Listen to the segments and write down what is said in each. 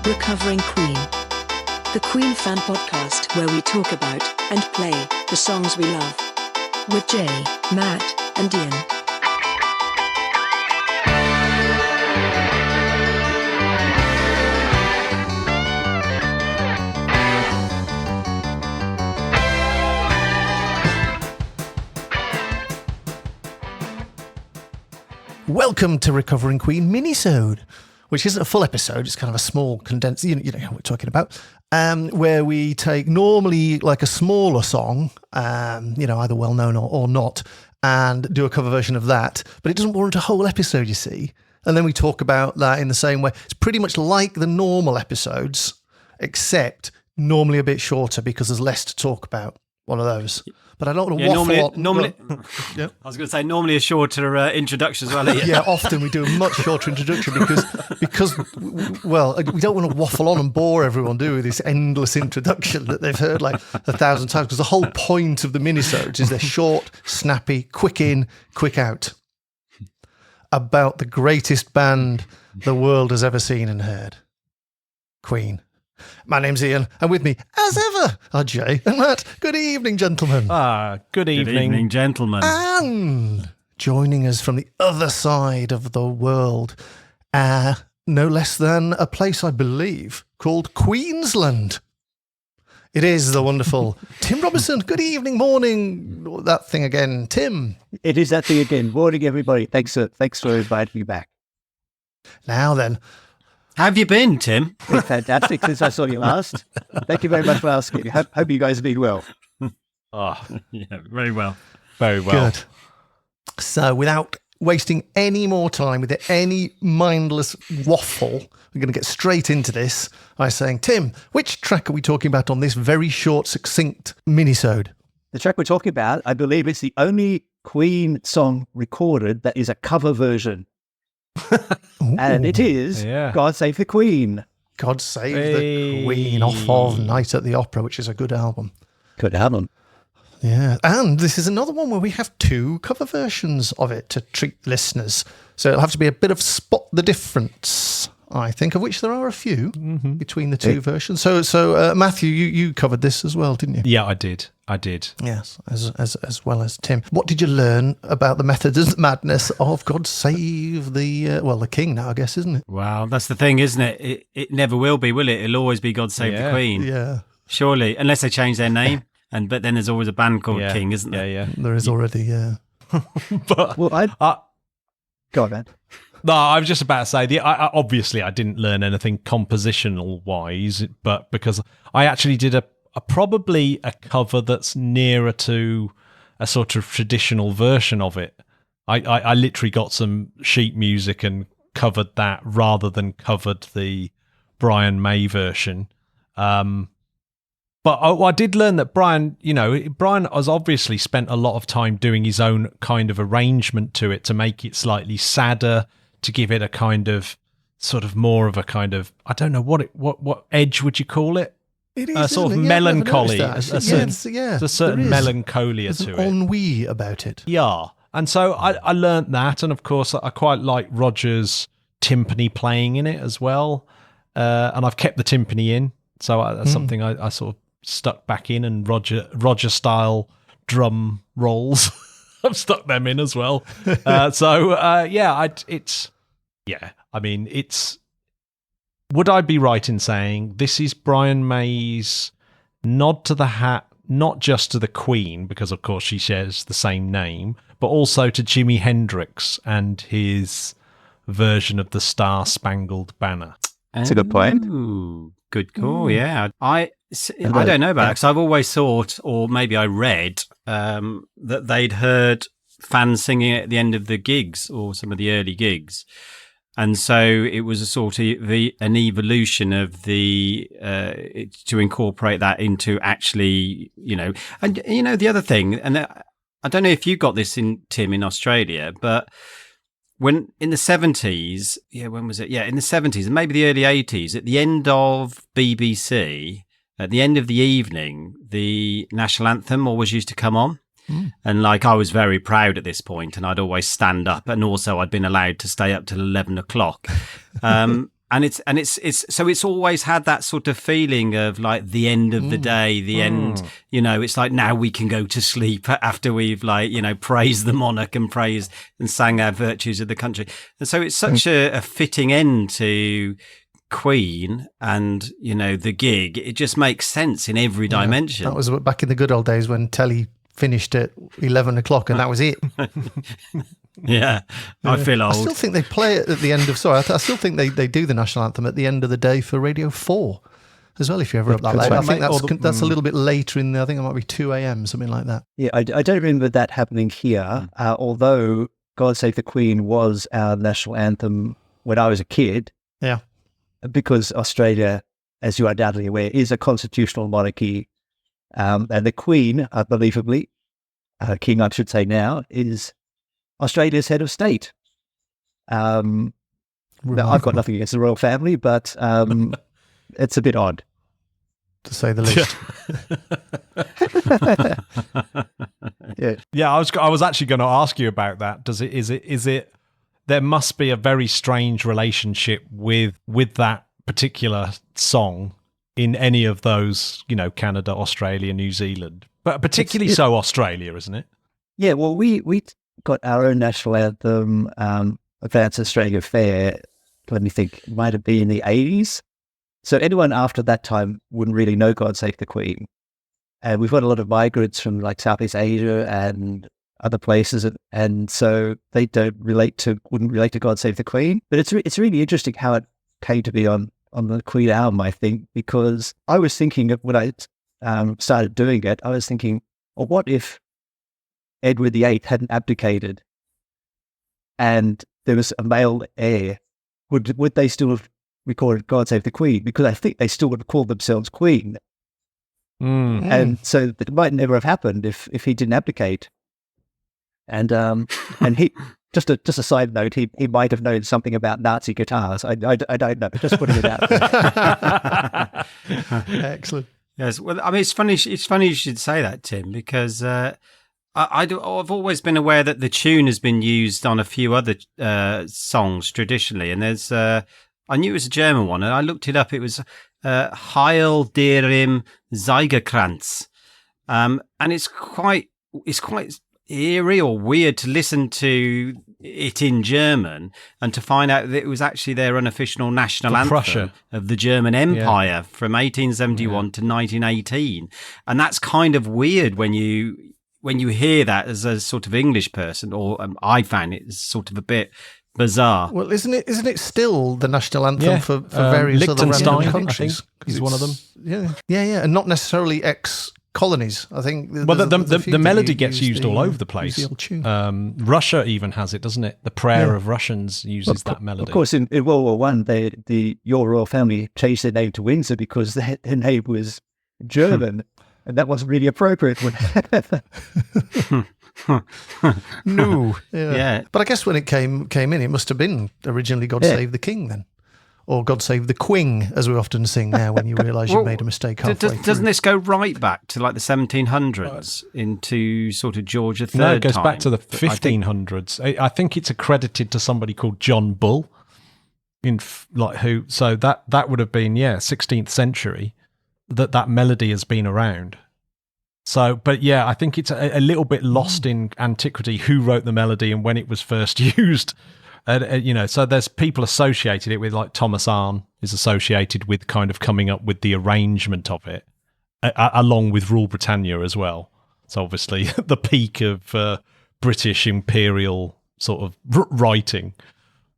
Recovering Queen, the Queen fan podcast where we talk about and play the songs we love. With Jay, Matt, and Ian. Welcome to Recovering Queen Minisode, which isn't a full episode. It's kind of a small condensed, you know what we're talking about, where we take normally like a smaller song, either well-known or not, and do a cover version of that. But it doesn't warrant a whole episode, you see. And then we talk about that in the same way. It's pretty much like the normal episodes, except normally a bit shorter because there's less to talk about. One of those. But I don't want to waffle on. Normally, I was going to say normally a shorter introduction as well. Yeah, often we do a much shorter introduction because we don't want to waffle on and bore everyone, do we? This endless introduction that they've heard like 1,000 times. Because the whole point of the minisodes is they're short, snappy, quick in, quick out. About the greatest band the world has ever seen and heard, Queen. My name's Ian, and with me, as ever, are Jay and Matt. Good evening, gentlemen. Good evening. Good evening, gentlemen. And joining us from the other side of the world, no less than a place, I believe, called Queensland. It is the wonderful Tim Robinson. Good evening, morning, that thing again. Tim. It is that thing again. Morning, everybody. Thanks for inviting me back. Now then. How have you been, Tim? Been fantastic since I saw you last. Thank you very much for asking. Hope you guys are doing well. Oh, yeah, very well. Very well. Good. So without wasting any more time with any mindless waffle, we're going to get straight into this by saying, Tim, which track are we talking about on this very short, succinct minisode? The track we're talking about, I believe it's the only Queen song recorded that is a cover version. And it is God Save the Queen. God Save the Queen off of Night at the Opera, which is a good album. Good album. Yeah. And this is another one where we have two cover versions of it to treat listeners. So it'll have to be a bit of spot the difference, I think, of which there are a few between the two versions. So Matthew, you covered this as well, didn't you? Yeah, I did. Yes, as well as Tim. What did you learn about the methods of madness of God Save the King now, I guess, isn't it? Well, that's the thing, isn't it? It never will be, will it? It'll always be God Save the Queen. Yeah. Surely, unless they change their name. But then there's always a band called King, isn't there? Yeah. There is already, yeah. But go on, man. No, I was just about to say, obviously I didn't learn anything compositional-wise, but because I actually did probably a cover that's nearer to a sort of traditional version of it. I literally got some sheet music and covered that rather than covered the Brian May version. But I did learn that Brian has obviously spent a lot of time doing his own kind of arrangement to it to make it slightly sadder, to give it a kind of sort of more of a kind of, I don't know what edge would you call it? It is a sort of melancholy. There's a certain melancholia to it. Ennui about it. Yeah. And so I learnt that, and of course I quite like Roger's timpani playing in it as well. And I've kept the timpani in, so that's something I sort of stuck back in, and Roger style drum rolls. I've stuck them in as well. Would I be right in saying this is Brian May's nod to the hat, not just to the Queen, because of course she shares the same name, but also to Jimi Hendrix and his version of the Star-Spangled Banner? That's a good point. Ooh, good call, yeah. I don't know about it, because I've always thought, or maybe I read, that they'd heard fans singing it at the end of the gigs, or some of the early gigs. And so it was a sort of an evolution of to incorporate that into actually, and the other thing, and I don't know if you got this Tim, in Australia, but when in the 70s, when was it? Yeah, in the 70s and maybe the early 80s, at the end of BBC, at the end of the evening, the national anthem always used to come on. And I was very proud at this point, and I'd always stand up, and also I'd been allowed to stay up till 11 o'clock. And it's always had that sort of feeling of like the end of the day, the end, it's like now we can go to sleep after we've praised the monarch and praised and sang our virtues of the country. And so it's such a fitting end to Queen and, the gig. It just makes sense in every dimension. That was back in the good old days when telly finished at 11 o'clock and that was it. Yeah, I feel old. I still think they play it at the end of. Sorry, I still think they do the national anthem at the end of the day for Radio 4 as well. If you're ever up that late, I think that's a little bit later in there. I think it might be 2 a.m. something like that. Yeah, I don't remember that happening here. Although "God Save the Queen" was our national anthem when I was a kid. Yeah, because Australia, as you are undoubtedly aware, is a constitutional monarchy, and the Queen, unbelievably, King I should say now, is Australia's head of state. Now, I've got nothing against the royal family, but it's a bit odd, to say the least. Yeah. I was actually going to ask you about that. Is it? There must be a very strange relationship with that particular song in any of those, Canada, Australia, New Zealand, but particularly so Australia, isn't it? Yeah. Well, we got our own national anthem, Advance Australia Fair, let me think, it might have been in the 80s. So anyone after that time wouldn't really know God Save the Queen. And we've got a lot of migrants from like Southeast Asia and other places, and so they wouldn't relate to God Save the Queen. But it's really interesting how it came to be on the Queen album, I think, because I was thinking when I started doing it, I was thinking, well, what if Edward VIII hadn't abdicated and there was a male heir? Would they still have recorded God Save the Queen? Because I think they still would have called themselves Queen. And so it might never have happened if he didn't abdicate. And he just a side note, he might have known something about Nazi guitars. I don't know, just putting it out there. Excellent. Yes, well, I mean, it's funny you should say that, Tim, because I've always been aware that the tune has been used on a few other songs traditionally, and there's I knew it was a German one, and I looked it up. It was Heil dem Siegerkranz, and it's quite eerie or weird to listen to it in German and to find out that it was actually their unofficial national anthem Prussia. Of the German Empire from 1871 to 1918, and that's kind of weird when you hear that as a sort of English person, or I found it sort of a bit bizarre. Well, isn't it still the national anthem for various other random countries? Is one of them. Yeah, and not necessarily ex-colonies. I think. The melody gets used all over the place. Russia even has it, doesn't it? The Prayer of Russians uses that melody. Of course, in World War One, your royal family changed their name to Windsor because their name was German. And that wasn't really appropriate. No. Yeah. But I guess when it came in, it must have been originally God Save the King then. Or God Save the Queen, as we often sing now when you realise you made a mistake halfway through. Doesn't this go right back to like the 1700s into sort of George III? No, it goes back to the 1500s. I think it's accredited to somebody called John Bull. So that would have been, 16th century. That melody has been around. So, but I think it's a little bit lost in antiquity who wrote the melody and when it was first used. So there's people associated it with, like Thomas Arne is associated with kind of coming up with the arrangement of it, along with Rule Britannia as well. So obviously the peak of British imperial sort of writing.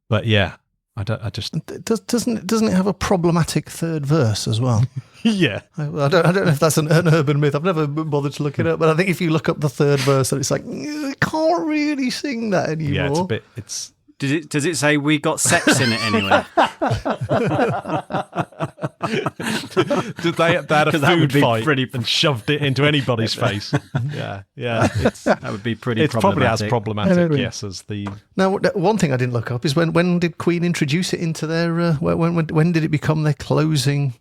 But doesn't it have a problematic third verse as well? Yeah. I don't know if that's an urban myth. I've never bothered to look it up, but I think if you look up the third verse, it's like, you can't really sing that anymore. Yeah, it's a bit. Does it say we got sex in it anyway? Did they had a food fight and shoved it into anybody's face? Yeah. That would be pretty. It's problematic. Probably as problematic, yes, as the. Now, one thing I didn't look up is when did Queen introduce it into their? When did it become their closing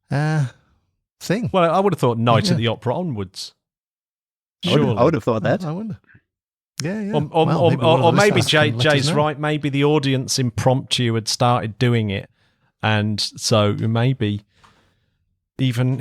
thing? Well, I would have thought Night at the Opera onwards. Sure, I would have thought that. I wonder. Yeah. Or maybe Jay's Jay's right. Maybe the audience impromptu had started doing it, and so maybe even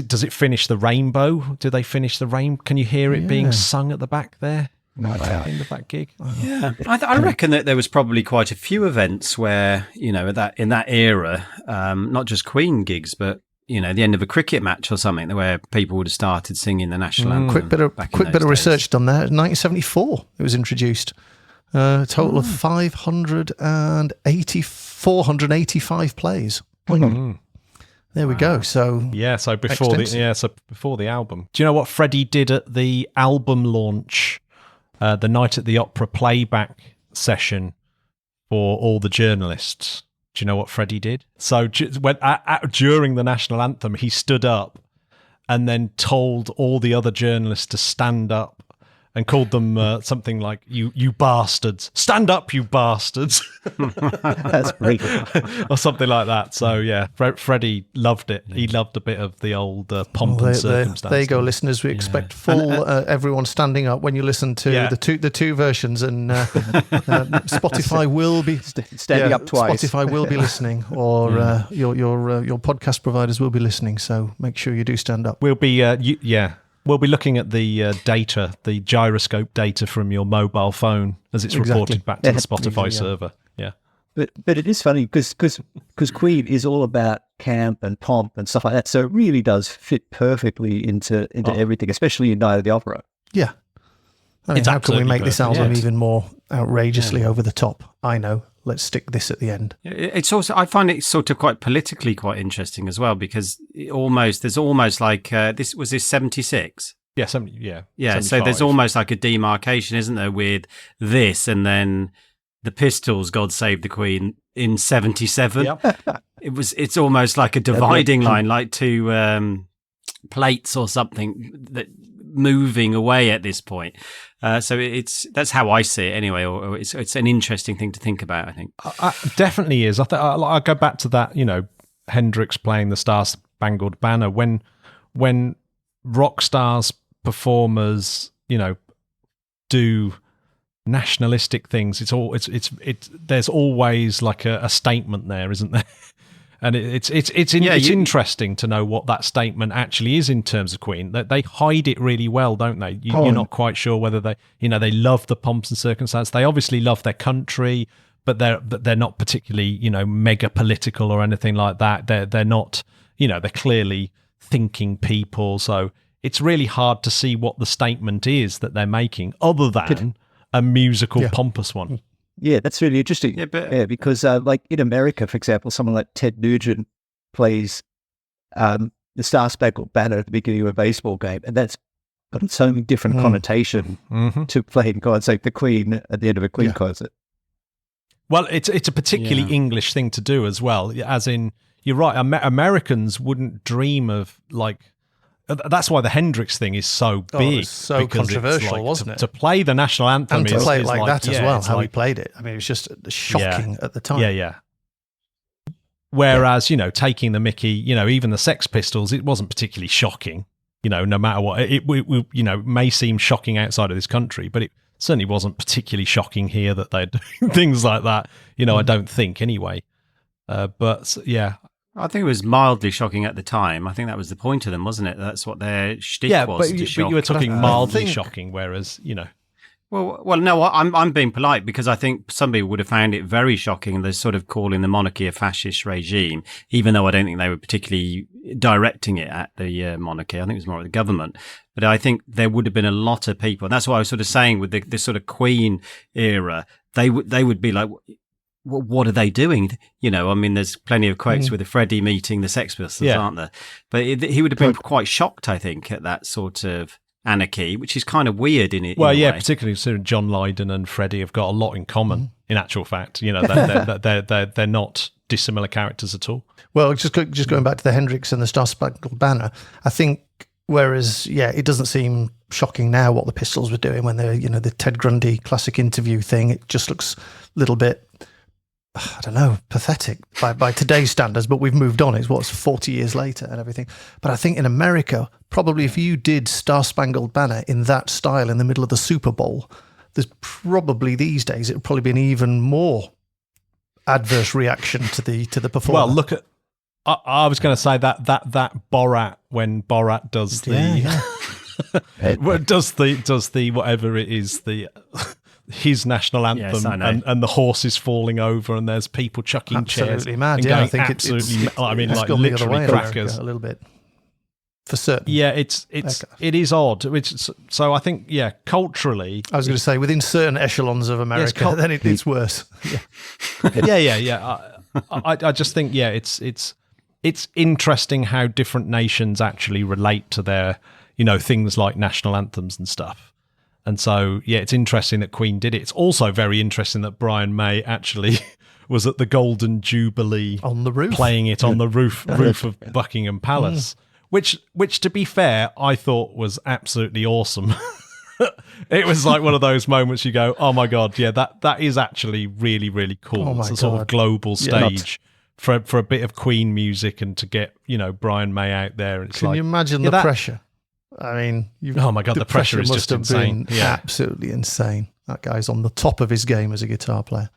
does it finish the rainbow? Do they finish the rain? Can you hear it being sung at the back there? No, In the back gig. Yeah, I reckon that there was probably quite a few events where, you know, in that era, not just Queen gigs, but, you know, the end of a cricket match or something, where people would have started singing the national anthem. Quick bit of research done there. 1974, it was introduced. A total of 485 plays. There we go. So so before the album. Do you know what Freddie did at the album launch? The Night at the Opera playback session for all the journalists. Do you know what Freddie did? So during the national anthem, he stood up and then told all the other journalists to stand up and called them something like, you bastards. Stand up, you bastards. That's great. Or something like that. So, yeah, Freddie loved it. He loved a bit of the old pomp and circumstance. There you go, listeners. We expect full everyone standing up when you listen to the two versions, and Spotify will be standing up twice. Spotify will be listening, or your podcast providers will be listening. So make sure you do stand up. We'll be We'll be looking at the data, the gyroscope data from your mobile phone as it's reported back to the Spotify server. Yeah, but it is funny because Queen is all about camp and pomp and stuff like that. So it really does fit perfectly into everything, especially in Night of the Opera. Yeah, I mean, how can we make this album even more outrageously over the top? I know. Let's stick this at the end. It's also, I find it sort of quite politically quite interesting as well, because there's almost like this 76. Yeah, So there's almost like a demarcation, isn't there, with this and then the Pistols, God Save the Queen, in 77. Yep. It's almost like a dividing line, like two plates or something that moving away at this point. So that's how I see it anyway, or it's an interesting thing to think about, I think. Definitely is. I go back to that, you know, Hendrix playing the Star Spangled Banner, when rock stars, performers, you know, do nationalistic things, there's always like a statement there, isn't there? And it's interesting to know what that statement actually is in terms of Queen. That they hide it really well, don't they? You're not quite sure whether they love the pomps and circumstance. They obviously love their country, but they're not particularly, you know, mega political or anything like that. They're not, you know, they're clearly thinking people. So it's really hard to see what the statement is that they're making, other than a musical pompous one. Yeah, that's really interesting. Yeah, because like in America, for example, someone like Ted Nugent plays the Star Spangled Banner at the beginning of a baseball game, and that's got so many different connotation to playing God Save the Queen at the end of a Queen concert. Well, it's a particularly English thing to do as well, as in, you're right, Americans wouldn't dream of, like, that's why the Hendrix thing is so big. It's so controversial, like, wasn't it? To play the national anthem and to play it like that as well, how he played it. I mean, it was just shocking at the time. Yeah. Whereas, you know, taking the mickey, you know, even the Sex Pistols, it wasn't particularly shocking, you know, no matter what. It you know, may seem shocking outside of this country, but it certainly wasn't particularly shocking here that they're doing things like that, you know, I don't think anyway. But yeah. I think it was mildly shocking at the time. I think that was the point of them, wasn't it? That's what their shtick was. But you were talking mildly shocking, whereas, you know. Well, no, I'm being polite, because I think some people would have found it very shocking. They're sort of calling the monarchy a fascist regime, even though I don't think they were particularly directing it at the monarchy. I think it was more at the government. But I think there would have been a lot of people, and that's what I was sort of saying with this sort of Queen era. They would be like, what are they doing? You know, I mean, there's plenty of quotes with the Freddie meeting the Sex Pistols, aren't there? But he would have been quite shocked, I think, at that sort of anarchy, which is kind of weird in it. Well, yeah, particularly considering John Lydon and Freddie have got a lot in common. In actual fact, you know, they're not dissimilar characters at all. Well, just going back to the Hendrix and the Star Spangled Banner, I think. Whereas, it doesn't seem shocking now what the Pistols were doing when they're, you know, the Ted Grundy classic interview thing. It just looks a little bit I don't know, pathetic by today's standards, but we've moved on. It's 40 years later and everything. But I think in America, probably if you did Star Spangled Banner in that style in the middle of the Super Bowl, there's probably these days, it would probably be an even more adverse reaction to the performance. Well, look at, I was going to say that Borat, when Borat does does the whatever it is, his national anthem, Yes, I know. and the horse is falling over, and there's people chucking chairs. Absolutely mad. And Yeah, going I think absolutely. it's like gone the other way literally in America crackers. a little bit, for certain. Yeah, it is odd. So I think culturally, I was going to say within certain echelons of America, then it's worse. yeah. I just think it's interesting how different nations actually relate to their things like national anthems and stuff. And so it's interesting that Queen did it. It's also very interesting that Brian May actually was at the Golden Jubilee On the roof. playing it on the roof of Buckingham Palace, which to be fair, I thought was absolutely awesome. It was like one of those moments you go, oh my God, yeah, that is actually really, really cool. Oh my it's a sort of God. global stage for a bit of Queen music, and to get, Brian May out there. And it's Can like, you imagine the pressure? I mean, oh my God, the pressure is must just have insane. been Yeah. absolutely insane. That guy's on the top of his game as a guitar player.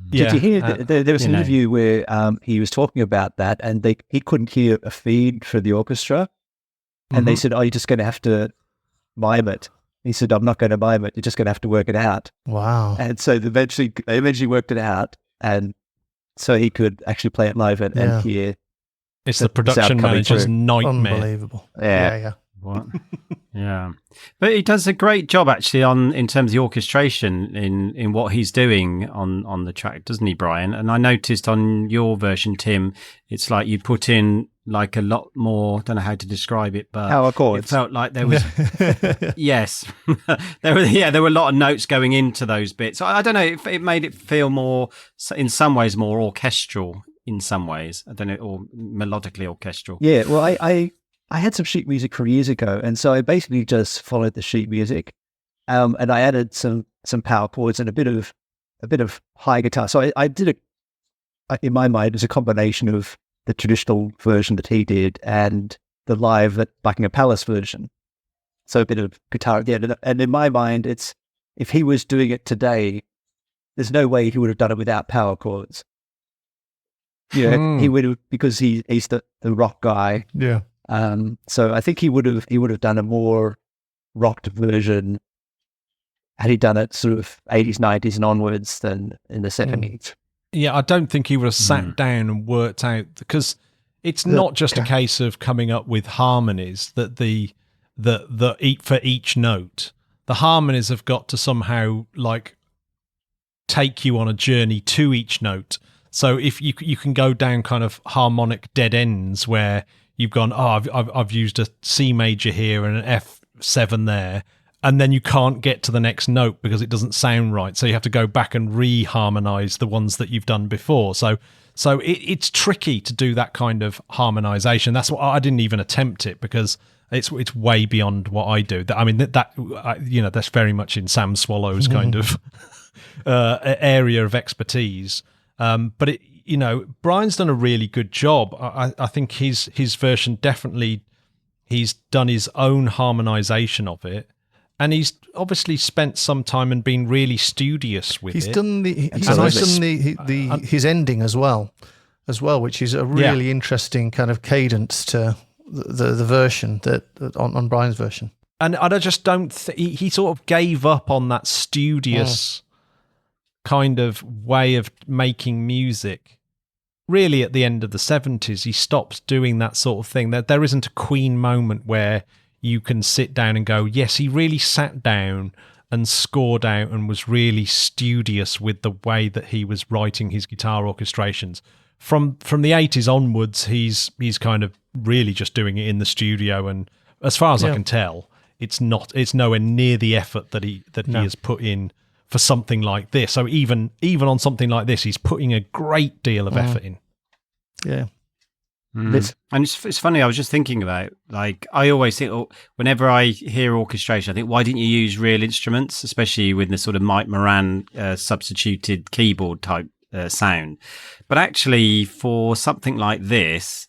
Did you hear there was an interview where he was talking about that, and he couldn't hear a feed for the orchestra, and they said, "Oh, you're just going to have to mime it." He said, "I'm not going to mime it. You're just going to have to work it out." Wow. And so they eventually worked it out, and so he could actually play it live and hear. It's the production manager's nightmare. Unbelievable. Yeah. What? Yeah, but he does a great job actually in terms of the orchestration in what he's doing on the track, doesn't he, Brian? And I noticed on your version, Tim, it's like you put in like a lot more. Don't know how to describe it, but Power chords. It felt like there was yes, there were a lot of notes going into those bits. I don't know. It made it feel more, in some ways, more orchestral. In some ways, I don't know, or melodically orchestral. Yeah. Well, I had some sheet music from years ago, and so I basically just followed the sheet music, and I added some power chords and a bit of high guitar. So I did it in my mind as a combination of the traditional version that he did and the live at Buckingham Palace version. So a bit of guitar at the end, and in my mind, it's if he was doing it today, there's no way he would have done it without power chords. Yeah, he would have, because he's the rock guy. Yeah. So I think he would have done a more rocked version had he done it sort of 80s, 90s and onwards than in the 70s. Yeah, I don't think he would have sat down and worked out, because it's not just a case of coming up with harmonies that for each note. The harmonies have got to somehow like take you on a journey to each note. So if you can go down kind of harmonic dead ends where you've gone, I've used a C major here and an F7 there, and then you can't get to the next note because it doesn't sound right. So you have to go back and re-harmonize the ones that you've done before. So it's tricky to do that kind of harmonization. That's what I didn't even attempt it, because it's way beyond what I do. I mean, that's very much in Sam Swallow's kind of area of expertise. But Brian's done a really good job. I think his version definitely, he's done his own harmonization of it, and he's obviously spent some time and been really studious with He's it. done his ending as well, which is a really interesting kind of cadence to the version that on Brian's version. And I just don't he sort of gave up on that studious kind of way of making music. Really, at the end of the 70s, he stopped doing that sort of thing. There isn't a Queen moment where you can sit down and go, yes, he really sat down and scored out and was really studious with the way that he was writing his guitar orchestrations. From the 80s onwards, he's kind of really just doing it in the studio, and as far as I can tell, it's nowhere near the effort that he has put in for something like this. So even on something like this, he's putting a great deal of effort in. Yeah. And it's funny, I was just thinking about, like, I always think, whenever I hear orchestration, I think, why didn't you use real instruments, especially with the sort of Mike Moran substituted keyboard type sound. But actually, for something like this,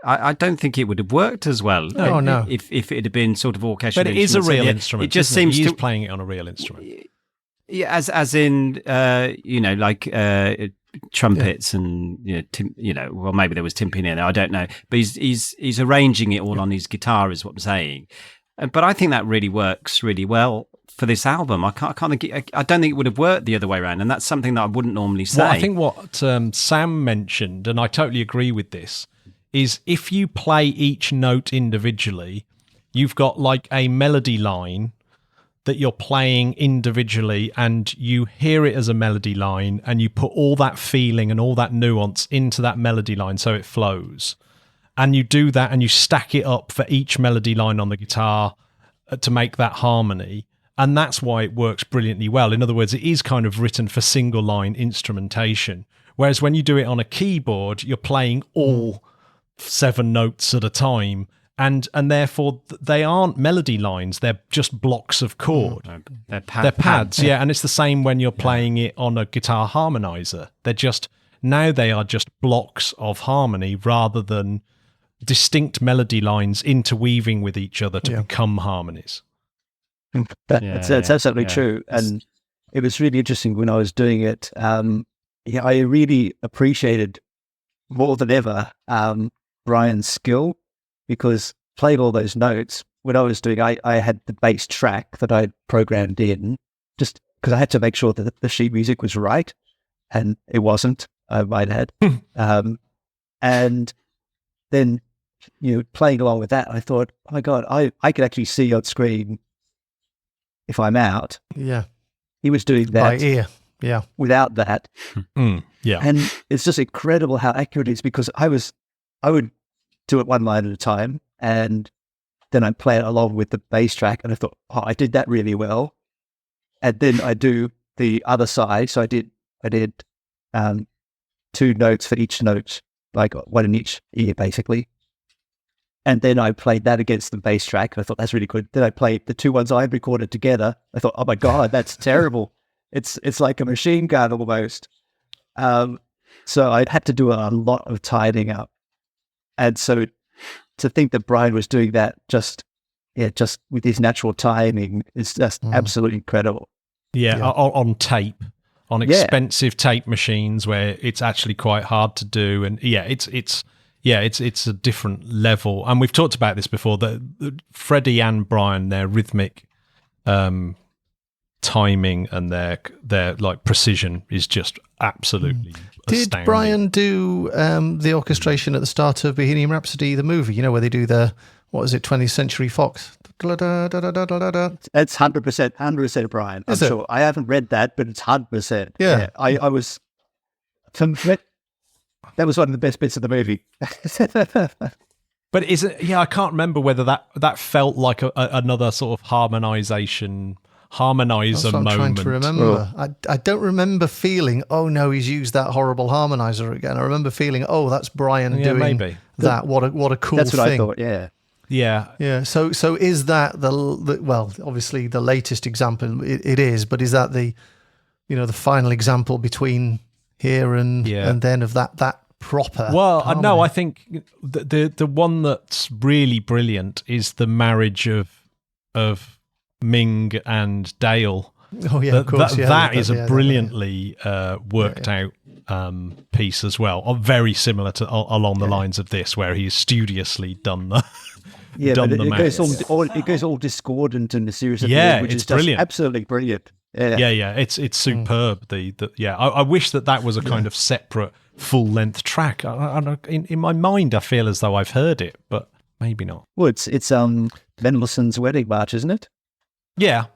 I don't think it would have worked as well. No. If it had been sort of orchestral. But it is a real instrument. instrument. It just isn't seems He's to playing it on a real instrument. Yeah, as in like trumpets and well, maybe there was timpani in there. I don't know, but he's arranging it all on his guitar, is what I'm saying. But I think that really works really well for this album. I don't think it would have worked the other way around, and that's something that I wouldn't normally say. Well, I think what Sam mentioned, and I totally agree with this, is if you play each note individually, you've got like a melody line that you're playing individually, and you hear it as a melody line, and you put all that feeling and all that nuance into that melody line so it flows. And you do that, and you stack it up for each melody line on the guitar to make that harmony. And that's why it works brilliantly well. In other words, it is kind of written for single line instrumentation. Whereas when you do it on a keyboard, you're playing all 7 notes at a time. And therefore, they aren't melody lines. They're just blocks of chord. They're pads, yeah. And it's the same when you're playing it on a guitar harmonizer. They are just blocks of harmony rather than distinct melody lines interweaving with each other to become harmonies. That's absolutely true. And it was really interesting when I was doing it. I really appreciated more than ever Brian's skill, because playing all those notes, when I was doing, I had the bass track that I programmed in, just because I had to make sure that the sheet music was right, and it wasn't, I might add. And then, playing along with that, I thought, oh my God, I could actually see on screen if I'm out. Yeah. He was doing that by ear. Yeah. Without that. Yeah. And it's just incredible how accurate it is, because I would do it one line at a time, and then I play it along with the bass track, and I thought, oh, I did that really well. And then I do the other side. So I did 2 notes for each note, like one in each ear, basically. And then I played that against the bass track, and I thought, that's really good. Then I played the 2 ones I recorded together. I thought, oh my God, that's terrible. It's like a machine gun almost. So I had to do a lot of tidying up. And so to think that Brian was doing that just with his natural timing is just absolutely incredible. Yeah, on tape, on expensive tape machines where it's actually quite hard to do. And it's a different level. And we've talked about this before, that Freddie and Brian, their rhythmic timing and their like precision is just absolutely Did astounding. Brian do the orchestration at the start of Bohemian Rhapsody, the movie? Where they do 20th Century Fox? That's 100% Brian. I'm sure. I haven't read that, but it's 100%. Yeah. I was... That was one of the best bits of the movie. But is it? Yeah, I can't remember whether that felt like another sort of harmonizer That's what I'm moment. trying to remember. I don't remember feeling, oh no, he's used that horrible harmonizer again. I remember feeling, oh, that's Brian doing maybe that. What a cool thing. That's what I thought. Yeah. Yeah. So is that the well? Obviously, the latest example it is, but is that the final example between here and then of that proper? Well, harmony? no, I think the one that's really brilliant is the marriage of Ming and Dale. Oh yeah, of course. That is a brilliantly worked out piece as well. Very similar to along the lines of this, where he's studiously done the. Yeah, but it goes all discordant in the series of years, which is brilliant. Absolutely brilliant. Yeah, it's superb. I wish that was a kind of separate full length track. In my mind, I feel as though I've heard it, but maybe not. Well, it's Mendelssohn's Wedding March, isn't it? Yeah,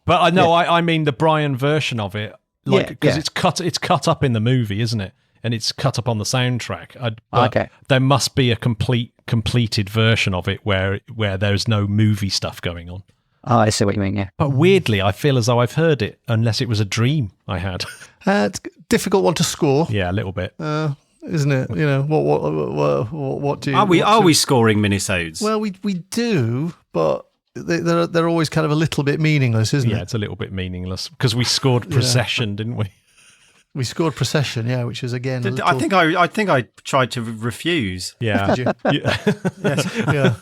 but I know I mean the Brian version of it, because it's cut up in the movie, isn't it? And it's cut up on the soundtrack. Okay. There must be a completed version of it where there's no movie stuff going on. Oh, I see what you mean, yeah. But weirdly, I feel as though I've heard it, unless it was a dream I had. It's a difficult one to score. Yeah, a little bit. Isn't it? What do you... Are we scoring minisodes? Well, we do, but they're always kind of a little bit meaningless, isn't it? Yeah, it's a little bit meaningless, because we scored Procession, didn't we? We scored Procession, yeah, which is again. I think I tried to refuse. Yeah. Did you? Yes. Yeah.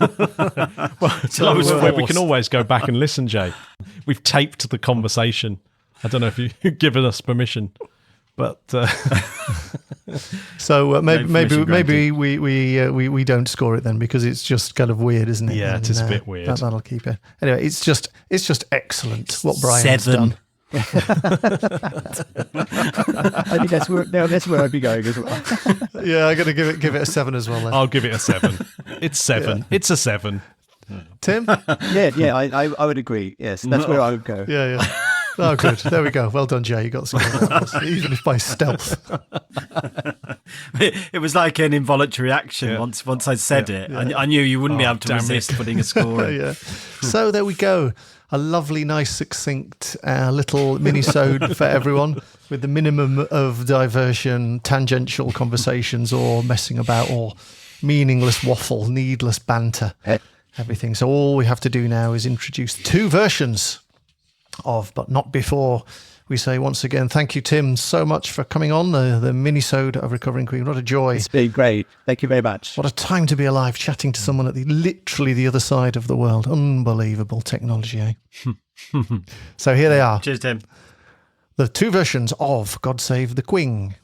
Well, we can always go back and listen, Jay. We've taped the conversation. I don't know if you've given us permission, but So permission maybe we don't score it then, because it's just kind of weird, isn't it? Yeah, it is a bit weird. That'll keep it. Anyway, it's just excellent what Brian's 7. done. I think that's where I'd be going as well. Yeah, I'm gonna give it a 7 as well. Then. I'll give it a 7. It's 7. Yeah. It's a 7. Tim? Yeah, I would agree. Yes, that's where I would go. Yeah. Oh, good. There we go. Well done, Jay. You got some even if by stealth. It was like an involuntary action. Yeah. Once I said it, I knew you wouldn't be able to resist putting a score in. Yeah. So there we go. A lovely, nice, succinct little mini-sode for everyone, with the minimum of diversion, tangential conversations, or messing about, or meaningless waffle, needless banter, everything. So all we have to do now is introduce 2 versions of But Not Before. We say once again, thank you, Tim, so much for coming on the mini-sode of Recovering Queen. What a joy. It's been great. Thank you very much. What a time to be alive, chatting to someone at literally the other side of the world. Unbelievable technology, eh? So here they are. Cheers, Tim. The 2 versions of God Save the Queen.